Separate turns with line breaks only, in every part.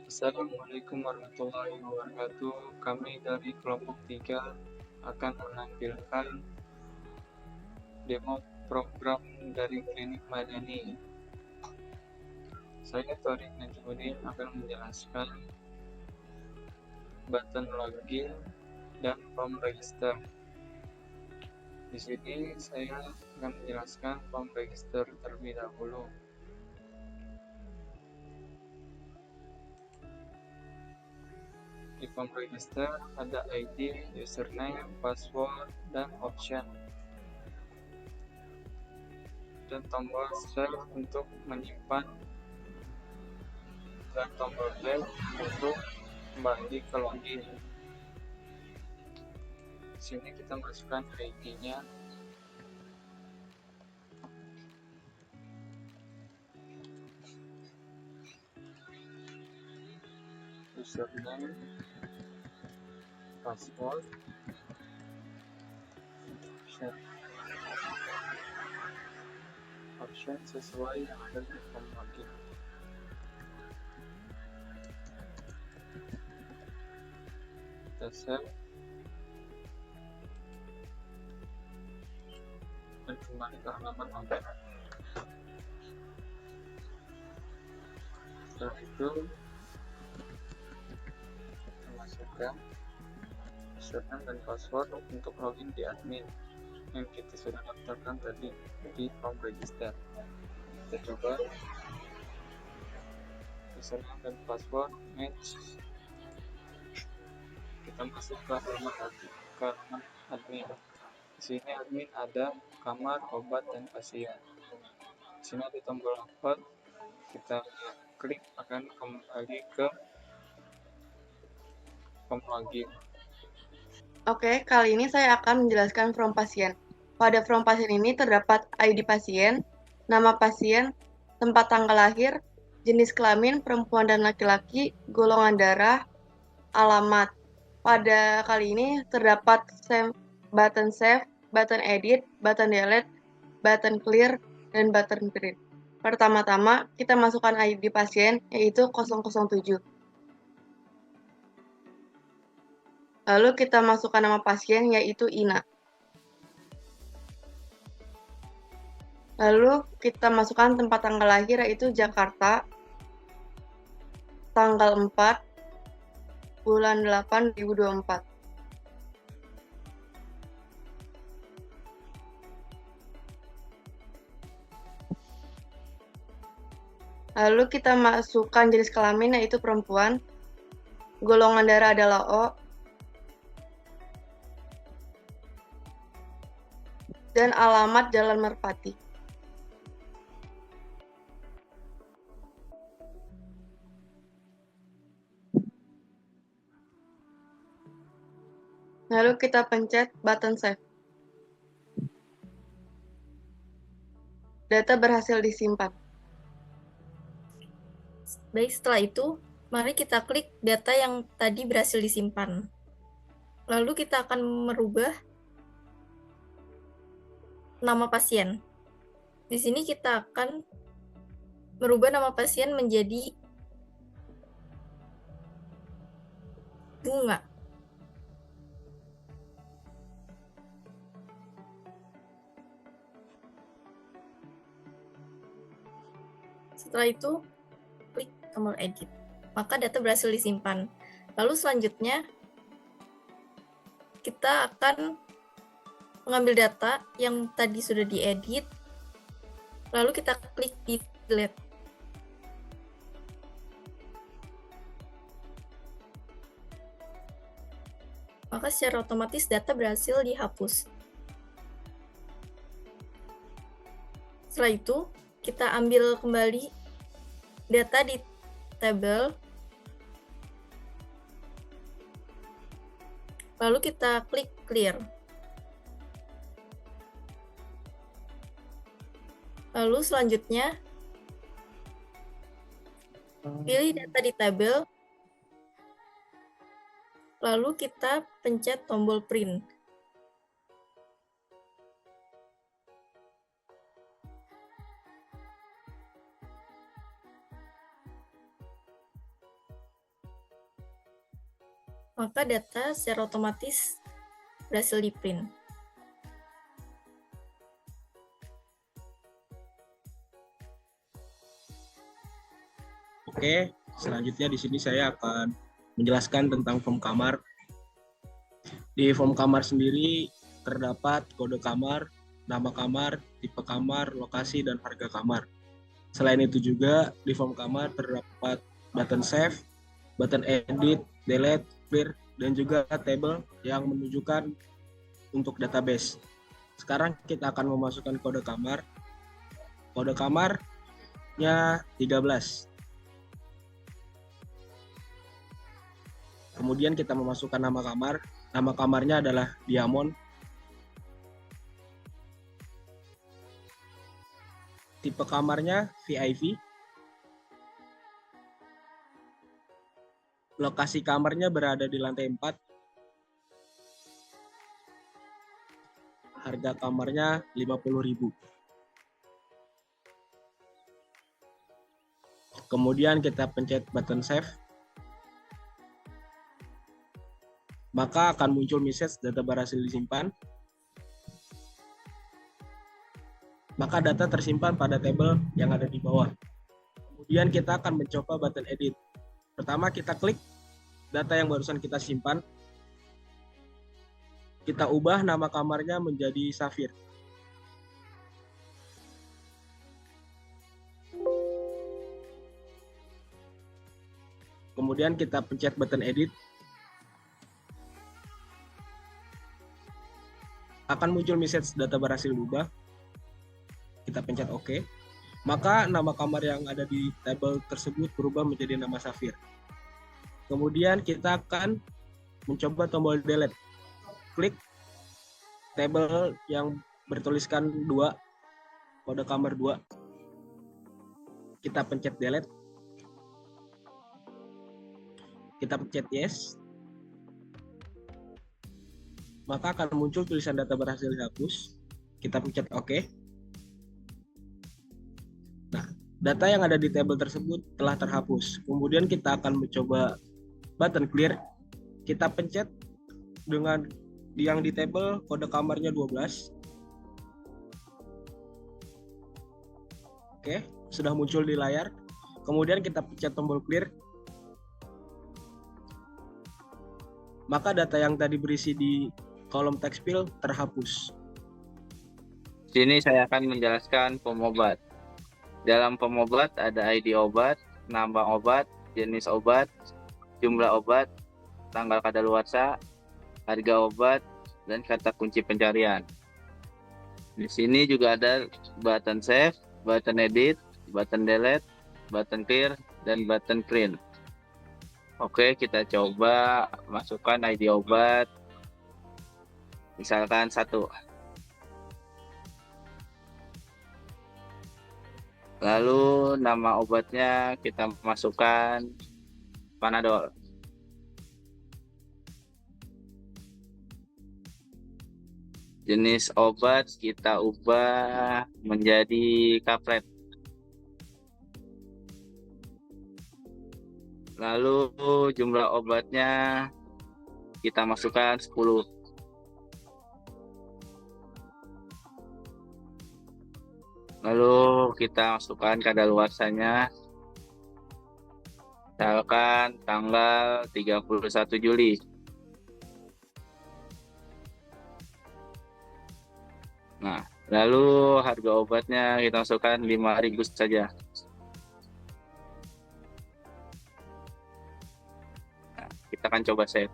Assalamualaikum warahmatullahi wabarakatuh. Kami dari kelompok 3 akan menampilkan demo program dari Klinik Madani. Saya Thorik Najmuddin akan menjelaskan button login dan form register. Di sini saya akan menjelaskan form register terlebih dahulu. Di form register ada ID, username, password, dan option, dan tombol save untuk menyimpan, dan tombol back untuk kembali ke login. Di sini kita masukkan ID-nya, username, password, option sesuai yang ada di form login. Kita save dan kembali ke halaman login. Setelah itu kita masukkan username dan password untuk login di admin yang kita sudah daftarkan tadi di form register. Kita coba username dan password match. Kita masuk ke halaman admin. Di sini admin ada kamar, obat, dan pasien. Di sini ada tombol about. Kita klik akan kembali ke form login.
Oke, kali ini saya akan menjelaskan form pasien. Pada form pasien ini terdapat ID pasien, nama pasien, tempat tanggal lahir, jenis kelamin perempuan dan laki-laki, golongan darah, alamat. Pada kali ini terdapat button save, button edit, button delete, button clear, dan button print. Pertama-tama, kita masukkan ID pasien, yaitu 007. Lalu kita masukkan nama pasien, yaitu Ina. Lalu kita masukkan tempat tanggal lahir, yaitu Jakarta, tanggal 4 bulan 8 2024. Lalu kita masukkan jenis kelamin, yaitu perempuan, golongan darah adalah O, dan alamat Jalan Merpati. Lalu kita pencet button save. Data berhasil disimpan.
Baik, setelah itu, mari kita klik data yang tadi berhasil disimpan. Lalu kita akan merubah nama pasien. Di sini kita akan merubah nama pasien menjadi Bunga. Setelah itu, klik tombol edit. Maka data berhasil disimpan. Lalu selanjutnya, kita akan mengambil data yang tadi sudah diedit, lalu kita klik di delete. Maka secara otomatis data berhasil dihapus. Setelah itu, kita ambil kembali data di tabel, lalu kita klik clear. Lalu selanjutnya, pilih data di tabel, lalu kita pencet tombol print. maka data secara otomatis berhasil di-print.
Oke, selanjutnya di sini saya akan menjelaskan tentang form kamar. Di form kamar sendiri terdapat kode kamar, nama kamar, tipe kamar, lokasi, dan harga kamar. Selain itu juga di form kamar terdapat button save, button edit, delete, clear, dan juga table yang menunjukkan untuk database. Sekarang kita akan memasukkan kode kamar. Kode kamarnya 13. Kemudian kita memasukkan nama kamar. Nama kamarnya adalah Diamond. Tipe kamarnya VIP. Lokasi kamarnya berada di lantai 4. Harga kamarnya 50.000. Kemudian kita pencet button save. Maka akan muncul message data berhasil disimpan. Maka data tersimpan pada tabel yang ada di bawah. Kemudian kita akan mencoba button edit. Pertama kita klik data yang barusan kita simpan. Kita ubah nama kamarnya menjadi Safir. Kemudian kita pencet button edit. Akan muncul message data berhasil diubah. Kita pencet OK. Maka nama kamar yang ada di tabel tersebut berubah menjadi nama Safir. Kemudian kita akan mencoba tombol delete. Klik tabel yang bertuliskan 2, kode kamar 2. Kita pencet delete. Kita pencet yes. Maka akan muncul tulisan data berhasil dihapus. Kita pencet OK. Nah, data yang ada di tabel tersebut telah terhapus. Kemudian kita akan mencoba button clear. Kita pencet dengan yang di tabel kode kamarnya 12. Oke, sudah muncul di layar. Kemudian kita pencet tombol clear. Maka data yang tadi berisi di kolom text field terhapus.
Sini saya akan menjelaskan form obat. Dalam form obat ada ID obat, nama obat, jenis obat, jumlah obat, tanggal kadaluarsa, harga obat, dan kata kunci pencarian. Di sini juga ada button save, button edit, button delete, button clear, dan button print. Oke, kita coba masukkan ID obat. Misalkan 1. Lalu nama obatnya kita masukkan Panadol. Jenis obat kita ubah menjadi kaplet. Lalu jumlah obatnya kita masukkan 10. Lalu kita masukkan kadaluarsanya. Misalkan tanggal 31 Juli. Nah, lalu harga obatnya kita masukkan 5.000 saja. Nah, kita akan coba save.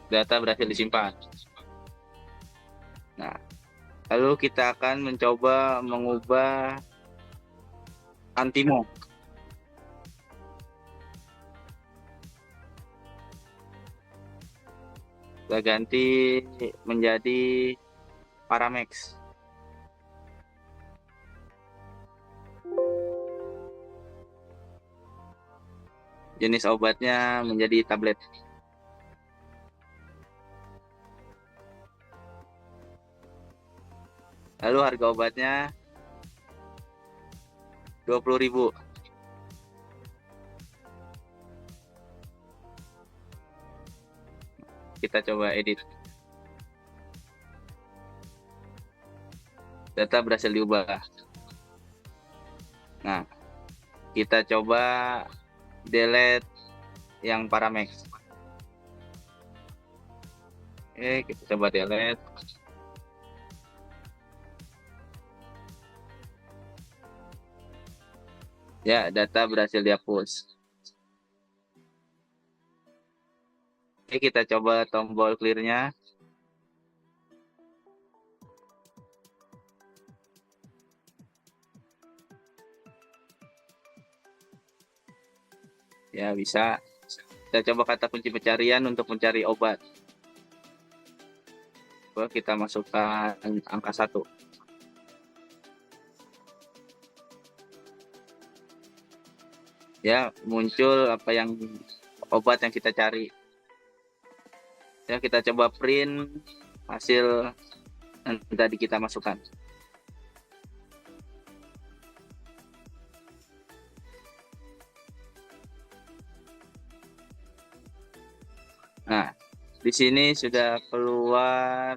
Data berhasil disimpan. Nah, lalu kita akan mencoba mengubah Antimo. Kita ganti menjadi Paramex. Jenis obatnya menjadi tablet. Lalu harga obatnya 20.000.
kita coba edit. Data berhasil diubah. Nah, kita coba delete yang paramex. Oke, kita coba delete. Ya, data berhasil dihapus. Oke, kita coba tombol clear-nya. Ya, bisa. Kita coba kata kunci pencarian untuk mencari obat. Coba kita masukkan angka 1. Ya, muncul obat yang kita cari. Ya, kita coba print hasil yang tadi kita masukkan. Nah, di sini sudah keluar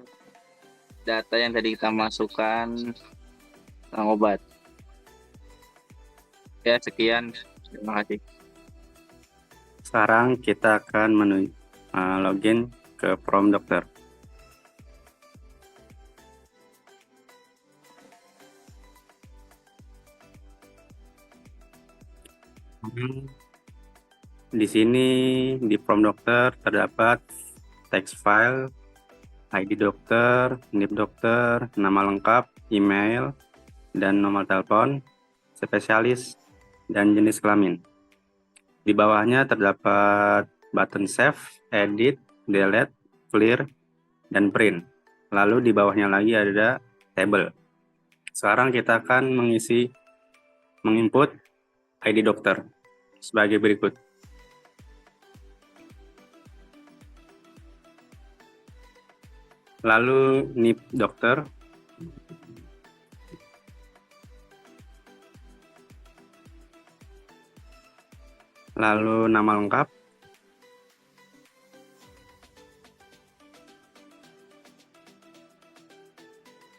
data yang tadi kita masukkan tentang obat. Ya, sekian. Terima kasih.
Sekarang kita akan login ke From Dokter. Di sini di From Dokter terdapat text file, ID dokter, NIP dokter, nama lengkap, email, dan nomor telepon, spesialis, dan jenis kelamin. Di bawahnya terdapat button save, edit, delete, clear, dan print. Lalu di bawahnya lagi ada table. Sekarang kita akan menginput ID dokter sebagai berikut. Lalu NIP dokter, lalu nama lengkap,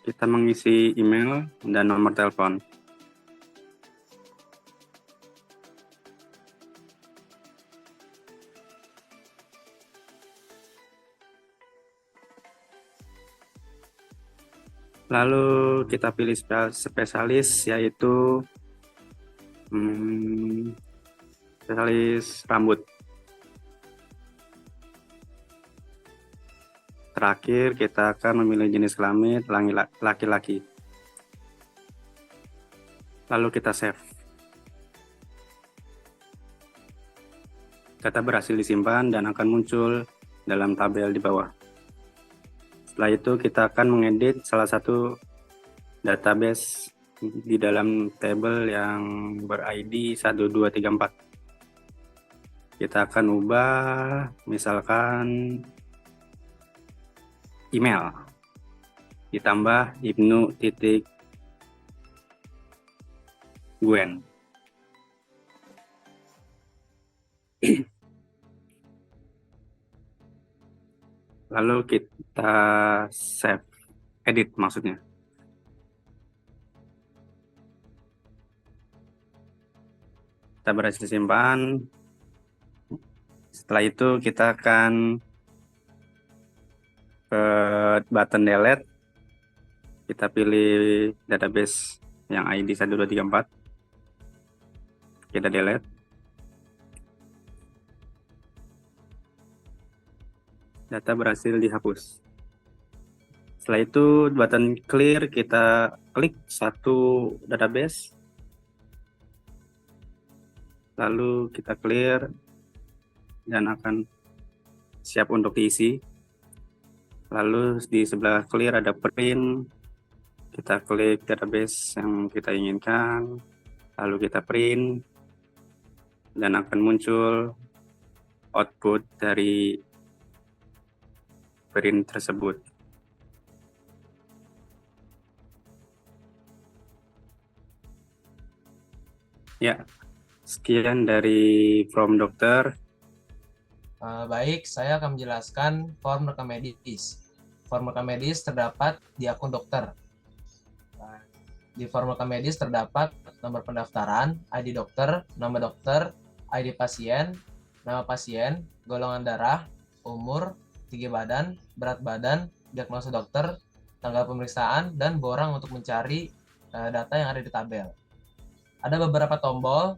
kita mengisi email dan nomor telepon. Lalu kita pilih spesialis, yaitu spesialis rambut. Terakhir kita akan memilih jenis kelamin laki-laki. Lalu kita save. Data berhasil disimpan dan akan muncul dalam tabel di bawah. Setelah itu kita akan mengedit salah satu database di dalam tabel yang ber-ID 1234. Kita akan ubah misalkan email ditambah Ibnu.Gwen. Lalu kita save, edit maksudnya. Kita berhasil simpan. Setelah itu kita akan ke button delete. Kita pilih database yang ID 1234. Kita delete. Data berhasil dihapus. Setelah itu button clear, kita klik satu database. Lalu kita clear dan akan siap untuk diisi. Lalu di sebelah clear ada print. Kita klik database yang kita inginkan. Lalu kita print dan akan muncul output dari print tersebut. Ya, sekian dari From Dokter.
Baik, saya akan menjelaskan form rekam medis. Form rekam medis terdapat di akun dokter. Nah, di form rekam medis terdapat nomor pendaftaran, ID dokter, ID pasien, nama pasien, golongan darah, umur, tinggi badan, berat badan, diagnosa dokter, tanggal pemeriksaan, dan borang untuk mencari data yang ada di tabel. Ada beberapa tombol.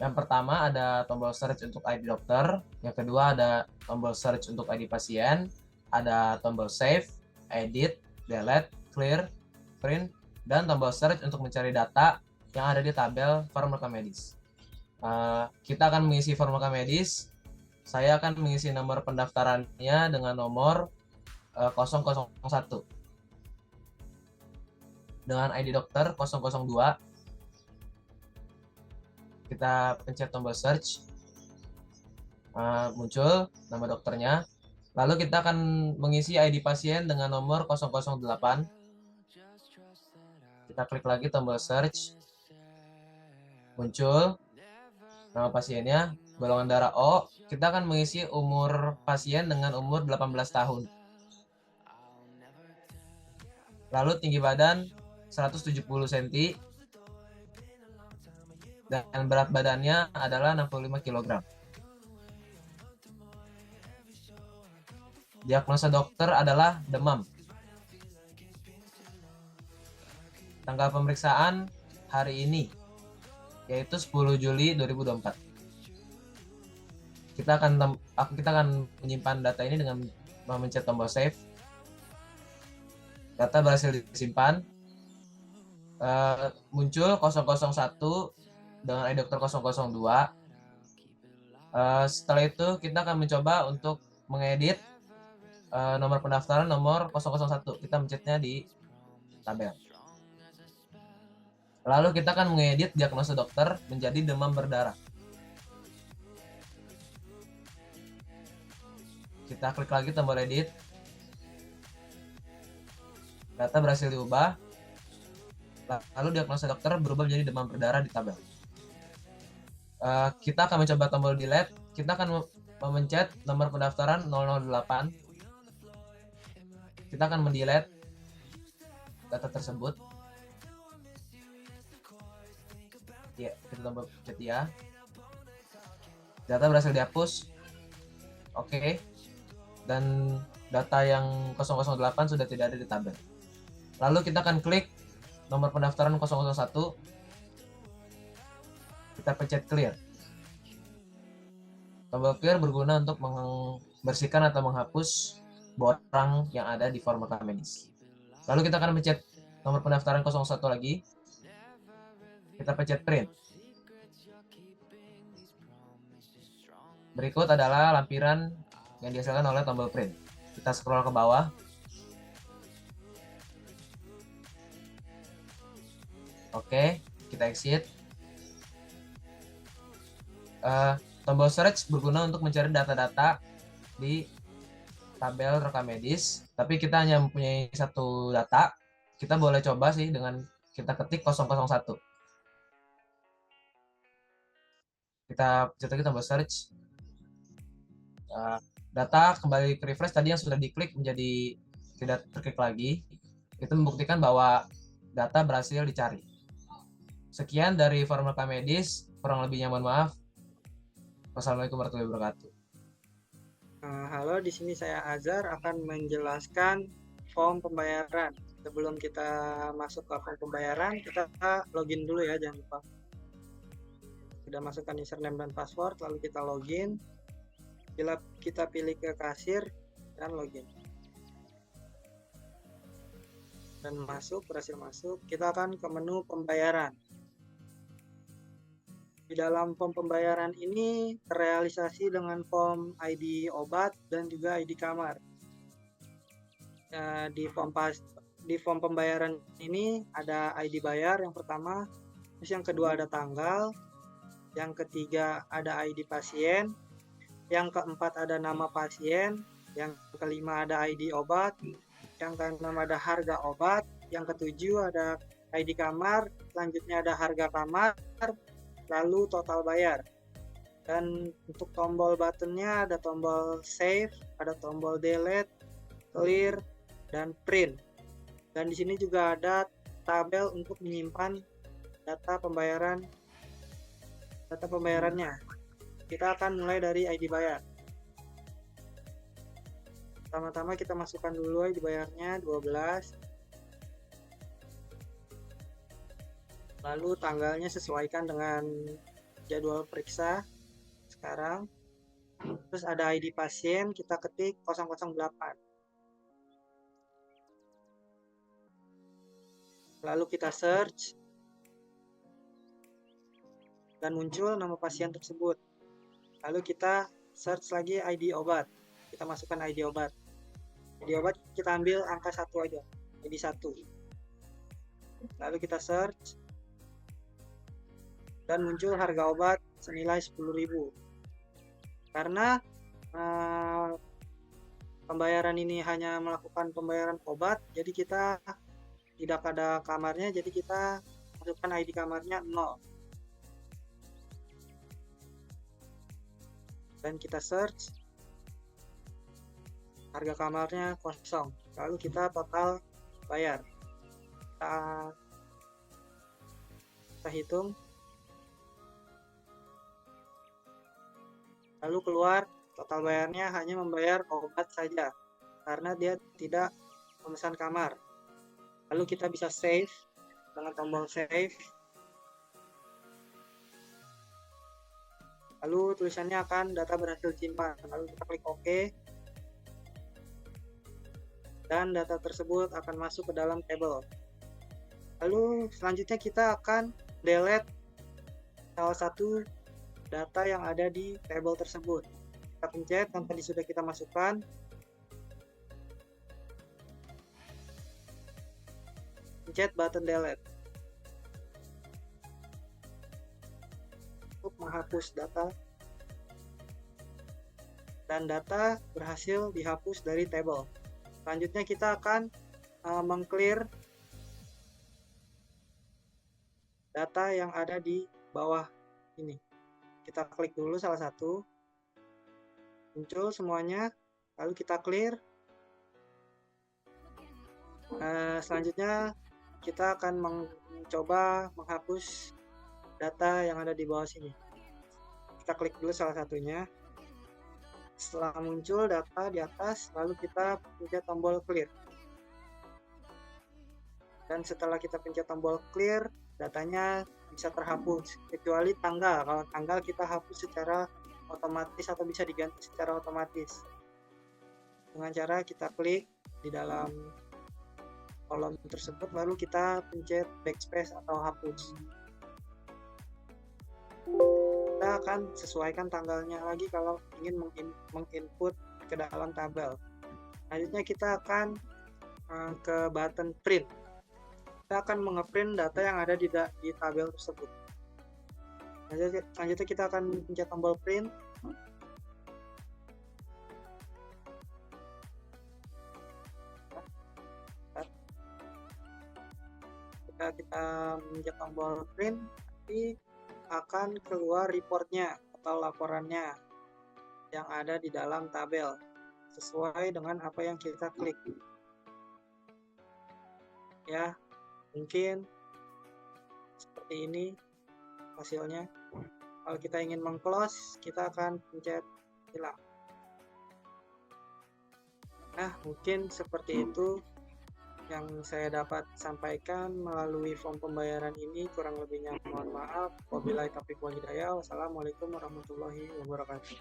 Yang pertama ada tombol search untuk ID dokter, yang kedua ada tombol search untuk ID pasien, ada tombol save, edit, delete, clear, print, dan tombol search untuk mencari data yang ada di tabel form rekam medis. Kita akan mengisi form rekam medis. Saya akan mengisi nomor pendaftarannya dengan nomor 001. Dengan ID dokter 002. Kita pencet tombol search, muncul nama dokternya. Lalu kita akan mengisi ID pasien dengan nomor 008. Kita klik lagi tombol search, muncul nama pasiennya, golongan darah O. Kita akan mengisi umur pasien dengan umur 18 tahun. Lalu tinggi badan 170 cm. Dan berat badannya adalah 65 kg. Diagnosa dokter adalah demam. Tanggal pemeriksaan hari ini, yaitu 10 Juli 2024. Kita akan menyimpan data ini dengan memencet tombol save. Data berhasil disimpan. Muncul 001 dengan ID dokter 002. Setelah itu kita akan mencoba untuk mengedit nomor pendaftaran nomor 001. Kita mencetnya di tabel. Lalu kita akan mengedit diagnosa dokter menjadi demam berdarah. Kita klik lagi tombol edit. Data berhasil diubah. Lalu diagnosa dokter berubah menjadi demam berdarah di tabel. Kita akan mencoba tombol delete. Kita akan memencet nomor pendaftaran 008. Kita akan mendelete data tersebut. Ya, kita tombol pencet ya. Data berhasil dihapus. Oke. Dan data yang 008 sudah tidak ada di tabel. Lalu kita akan klik nomor pendaftaran 001. Kita pencet clear. Tombol clear berguna untuk membersihkan atau menghapus borang yang ada di form rekam medis. Lalu kita akan pencet nomor pendaftaran 01 lagi. Kita pencet print. Berikut adalah lampiran yang dihasilkan oleh tombol print. Kita scroll ke bawah. Oke, kita exit. Tombol search berguna untuk mencari data-data di tabel rekam medis, tapi kita hanya mempunyai satu data. Kita boleh coba sih dengan kita ketik 001. Kita pencet lagi tombol search. Data kembali ke refresh, tadi yang sudah diklik menjadi tidak terklik lagi. Itu membuktikan bahwa data berhasil dicari. Sekian dari form rekam medis, kurang lebihnya mohon maaf. Wassalamualaikum warahmatullahi wabarakatuh.
Halo, di sini saya Azhar akan menjelaskan form pembayaran. Sebelum kita masuk ke form pembayaran, kita login dulu ya, jangan lupa. Sudah masukkan username dan password, lalu kita login. Bila kita pilih ke kasir dan login. Dan berhasil masuk, kita akan ke menu pembayaran. Di dalam form pembayaran ini terrealisasi dengan form ID obat dan juga ID kamar. Di form pembayaran ini ada ID bayar yang pertama, terus yang kedua ada tanggal, yang ketiga ada ID pasien, yang keempat ada nama pasien, yang kelima ada ID obat, yang keenam ada harga obat, yang ketujuh ada ID kamar, selanjutnya ada harga kamar, lalu total bayar. Dan untuk tombol buttonnya ada tombol save, ada tombol delete, clear, dan print. Dan di sini juga ada tabel untuk menyimpan data pembayarannya. Kita akan mulai dari ID bayar. Pertama-tama kita masukkan dulu ID bayarnya 12. Lalu tanggalnya sesuaikan dengan jadwal periksa sekarang. Terus ada ID pasien, kita ketik 008. Lalu kita search dan muncul nama pasien tersebut. Lalu kita search lagi ID obat. Kita masukkan ID obat. ID obat kita ambil angka 1 aja, ID 1. Lalu kita search dan muncul harga obat senilai 10.000. Karena pembayaran ini hanya melakukan pembayaran obat, jadi kita tidak ada kamarnya, jadi kita masukkan ID kamarnya 0. Dan kita search, harga kamarnya kosong. Lalu kita total bayar. Kita hitung. Lalu keluar total bayarnya hanya membayar obat saja, karena dia tidak memesan kamar. Lalu kita bisa save dengan tombol save. Lalu tulisannya akan data berhasil simpan. Lalu kita klik OK. Dan data tersebut akan masuk ke dalam table. Lalu selanjutnya kita akan delete salah satu data yang ada di table tersebut. Kita pencet yang tadi sudah kita masukkan. Pencet button delete untuk menghapus data, dan data berhasil dihapus dari table. Selanjutnya kita akan meng-clear data yang ada di bawah ini. Kita klik dulu salah satu, muncul semuanya, lalu kita clear. Selanjutnya kita akan mencoba menghapus data yang ada di bawah sini. Kita klik dulu salah satunya. Setelah muncul data di atas, lalu kita pencet tombol clear. Dan setelah kita pencet tombol clear, datanya bisa terhapus, kecuali tanggal. Kalau tanggal kita hapus secara otomatis atau bisa diganti secara otomatis. Dengan cara kita klik di dalam kolom tersebut, lalu kita pencet backspace atau hapus. Kita akan sesuaikan tanggalnya lagi kalau ingin menginput ke dalam tabel. Selanjutnya kita akan ke button print. Kita akan mengeprint data yang ada di tabel tersebut. Selanjutnya kita akan pencet tombol print. Ketika kita pencet tombol print, nanti akan keluar reportnya atau laporannya yang ada di dalam tabel sesuai dengan apa yang kita klik. Ya, mungkin seperti ini hasilnya. Kalau kita ingin meng-close, kita akan pencet hilang. Nah, mungkin seperti itu yang saya dapat sampaikan melalui form pembayaran ini. Kurang lebihnya mohon maaf. Wabillahi taufiq wal hidayah. Wassalamualaikum warahmatullahi wabarakatuh.